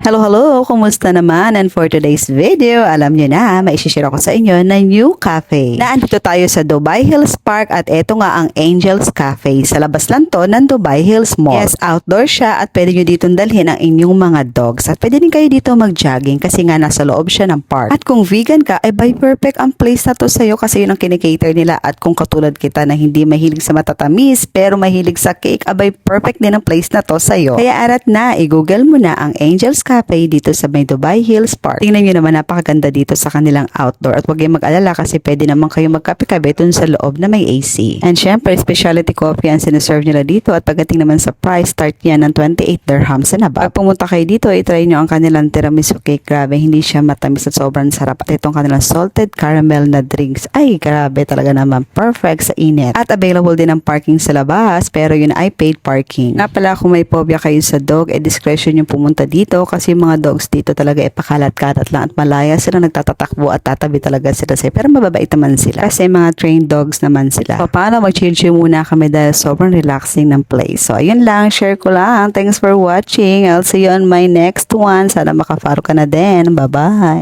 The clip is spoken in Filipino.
Hello! Kumusta naman? And for today's video, alam nyo na, maishishare ako sa inyo na new cafe. Naandito tayo sa Dubai Hills Park at eto nga ang Angels Cafe. Sa labas lang to ng Dubai Hills Mall. Yes, outdoor siya at pwede nyo ditong dalhin ang inyong mga dogs. At pwede din kayo dito mag-jogging kasi nga nasa loob siya ng park. At kung vegan ka, ay by perfect ang place na to sa'yo kasi yun ang kinikater nila. At kung katulad kita na hindi mahilig sa matatamis pero mahilig sa cake, abay perfect din ang place na to sa'yo. Kaya arat na, i-google mo na ang Angels Cafe dito sa may Dubai Hills Park. Tingnan nyo naman, napakaganda dito sa kanilang outdoor at huwag kayong mag-alala kasi pwede naman kayo magkape-kape dun sa loob na may AC. And syempre, specialty coffee ang sinaserve nila dito at pagdating naman sa price, start yan ng 28 dirhams na ba. Pag pumunta kayo dito, itry nyo ang kanilang tiramisu cake. Grabe, hindi siya matamis at sobrang sarap. At itong kanilang salted caramel na drinks. Ay, grabe talaga naman. Perfect sa init. At available din ang parking sa labas pero yun ay paid parking. Nga pala, kung may phobia kayo sa dog, discretion yung pumunta dito kasi mga dogs dito talaga pakalat-kalat lang at malaya sila nagtatatakbo at tatabi talaga sila sa'yo. Pero mababait naman sila kasi mga trained dogs naman sila. So, paano mag-chill muna kami dahil sobrang relaxing ng place. So, ayun lang. Share ko lang. Thanks for watching. I'll see you on my next one. Sana makafollow ka na din. Bye-bye!